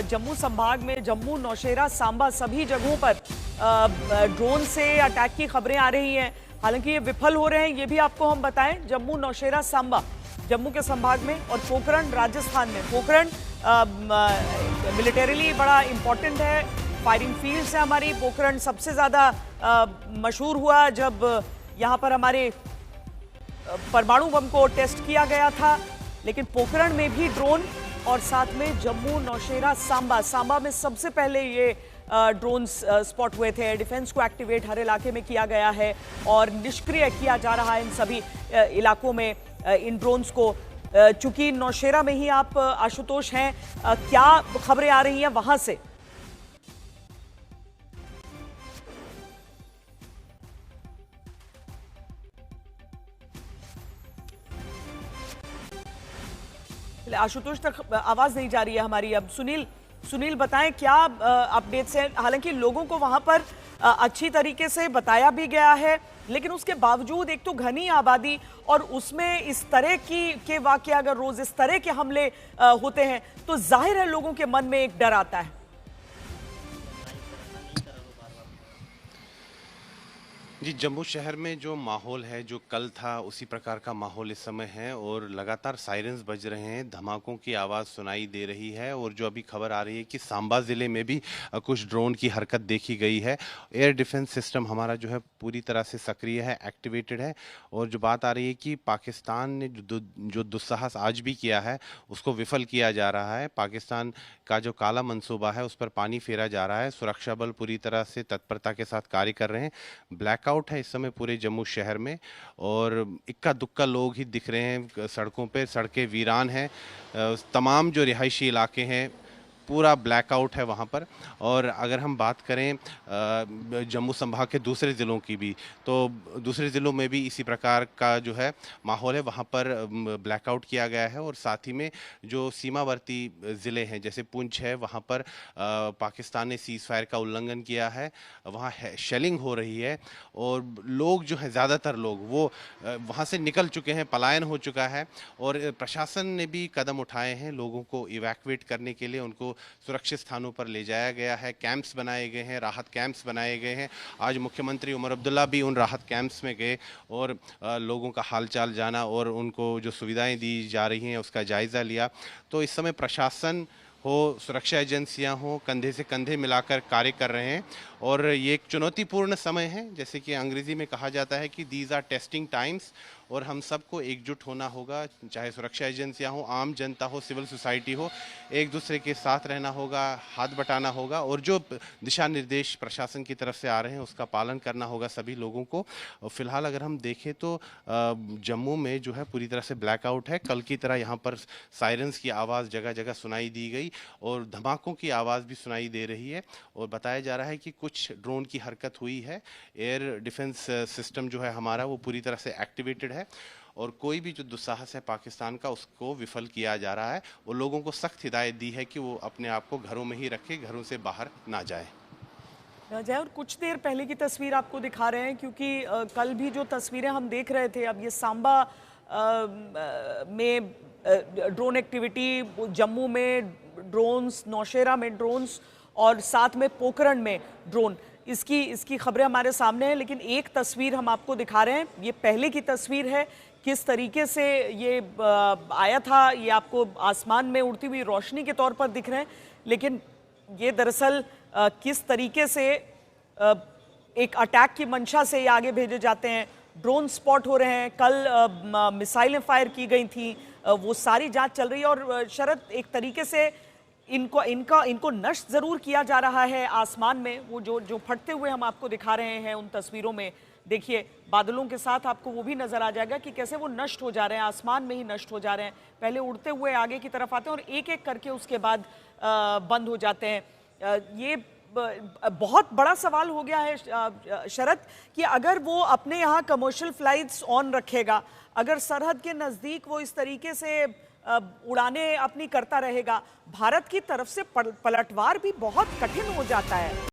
जम्मू संभाग में जम्मू, नौशेरा, सांबा सभी जगहों पर ड्रोन से अटैक की खबरें आ रही हैं। हालांकि ये विफल हो रहे हैं, ये भी आपको हम बताएं। जम्मू, नौशेरा, सांबा जम्मू के संभाग में और पोखरण राजस्थान में। पोखरण मिलिटरीली बड़ा इंपॉर्टेंट है, फायरिंग फील्ड है हमारी। पोखरण सबसे ज़्यादा मशहूर हुआ जब यहाँ पर हमारे परमाणु बम को टेस्ट किया गया था। लेकिन पोखरण में भी ड्रोन और साथ में जम्मू, नौशेरा, सांबा में सबसे पहले ये ड्रोन स्पॉट हुए थे। डिफेंस को एक्टिवेट हर इलाके में किया गया है और निष्क्रिय किया जा रहा है इन सभी इलाकों में इन ड्रोन्स को। चूंकि नौशेरा में ही आप आशुतोष हैं, क्या खबरें आ रही हैं वहां से? आशुतोष तक आवाज नहीं जा रही है हमारी। अब सुनील बताएं क्या अपडेट्स हैं। हालांकि लोगों को वहां पर अच्छी तरीके से बताया भी गया है, लेकिन उसके बावजूद एक तो घनी आबादी और उसमें इस तरह के वाकये, अगर रोज इस तरह के हमले होते हैं तो जाहिर है लोगों के मन में एक डर आता है। जी, जम्मू शहर में जो माहौल है, जो कल था उसी प्रकार का माहौल इस समय है और लगातार सायरन्स बज रहे हैं, धमाकों की आवाज़ सुनाई दे रही है। और जो अभी खबर आ रही है कि सांबा ज़िले में भी कुछ ड्रोन की हरकत देखी गई है। एयर डिफेंस सिस्टम हमारा जो है पूरी तरह से सक्रिय है, एक्टिवेटेड है। और जो बात आ रही है कि पाकिस्तान ने जो दुस्साहस आज भी किया है उसको विफल किया जा रहा है। पाकिस्तान का जो काला मंसूबा है उस पर पानी फेरा जा रहा है। सुरक्षा बल पूरी तरह से तत्परता के साथ कार्य कर रहे हैं। ब्लैकआउट है इस समय पूरे जम्मू शहर में और इक्का दुक्का लोग ही दिख रहे हैं सड़कों पे। सड़कें वीरान हैं, तमाम जो रिहायशी इलाके हैं पूरा ब्लैकआउट है वहाँ पर। और अगर हम बात करें जम्मू संभाग के दूसरे ज़िलों की भी, तो दूसरे ज़िलों में भी इसी प्रकार का जो है माहौल है, वहाँ पर ब्लैकआउट किया गया है। और साथ ही में जो सीमावर्ती ज़िले हैं जैसे पुंछ है, वहाँ पर पाकिस्तान ने सीज़ फायर का उल्लंघन किया है, वहाँ शेलिंग हो रही है और लोग जो है ज़्यादातर लोग वो वहाँ से निकल चुके हैं, पलायन हो चुका है। और प्रशासन ने भी कदम उठाए हैं लोगों को इवैक्यूएट करने के लिए, उनको सुरक्षित स्थानों पर ले जाया गया है। कैंप्स बनाए गए हैं, राहत कैंप्स बनाए गए हैं। आज मुख्यमंत्री उमर अब्दुल्ला भी उन राहत कैंप्स में गए और लोगों का हालचाल जाना और उनको जो सुविधाएं दी जा रही हैं उसका जायज़ा लिया। तो इस समय प्रशासन हो, सुरक्षा एजेंसियां हो, कंधे से कंधे मिलाकर कार्य कर रहे हैं। और ये एक चुनौतीपूर्ण समय है, जैसे कि अंग्रेजी में कहा जाता है कि दीज आर टेस्टिंग टाइम्स। और हम सबको एकजुट होना होगा, चाहे सुरक्षा एजेंसियां हो, आम जनता हो, सिविल सोसाइटी हो, एक दूसरे के साथ रहना होगा, हाथ बटाना होगा और जो दिशा निर्देश प्रशासन की तरफ से आ रहे हैं उसका पालन करना होगा सभी लोगों को। फिलहाल अगर हम देखें तो जम्मू में जो है पूरी तरह से ब्लैकआउट है। कल की तरह यहाँ पर सायरन्स की आवाज़ जगह जगह सुनाई दी गई और धमाकों की आवाज़ भी सुनाई दे रही है। और बताया जा रहा है कि कुछ ड्रोन की हरकत हुई है। एयर डिफेंस सिस्टम जो है हमारा वो पूरी तरह से एक्टिवेटेड है और कोई भी जो दुस्साहस है पाकिस्तान का उसको विफल किया जा रहा है। और लोगों को सख्त हिदायत दी है कि वो अपने आप को घरों में ही रखें, घरों से बाहर ना जाए। और कुछ देर पहले की तस्वीर आपको दिखा रहे हैं, क्योंकि कल भी जो तस्वीरें हम देख रहे थे, अब ये सांबा में ड्रोन एक्टिविटी, जम्मू में ड्रोन्स, नौशेरा में ड्रोन्स और साथ में पोखरण में ड्रोन, इसकी खबरें हमारे सामने हैं। लेकिन एक तस्वीर हम आपको दिखा रहे हैं, ये पहले की तस्वीर है, किस तरीके से ये आया था। ये आपको आसमान में उड़ती हुई रोशनी के तौर पर दिख रहे हैं, लेकिन ये दरअसल किस तरीके से एक अटैक की मंशा से ये आगे भेजे जाते हैं। ड्रोन स्पॉट हो रहे हैं, कल मिसाइलें फायर की गई थी, वो सारी जांच चल रही है। और शरद, एक तरीके से इनको नष्ट जरूर किया जा रहा है आसमान में। वो जो फटते हुए हम आपको दिखा रहे हैं उन तस्वीरों में, देखिए बादलों के साथ आपको वो भी नजर आ जाएगा कि कैसे वो नष्ट हो जा रहे हैं, आसमान में ही नष्ट हो जा रहे हैं। पहले उड़ते हुए आगे की तरफ आते हैं और एक एक करके उसके बाद बंद हो जाते हैं। ये बहुत बड़ा सवाल हो गया है शरद, कि अगर वो अपने यहाँ कमर्शियल फ्लाइट्स ऑन रखेगा, अगर सरहद के नज़दीक वो इस तरीके से उड़ाने अपनी करता रहेगा, भारत की तरफ से पलटवार भी बहुत कठिन हो जाता है।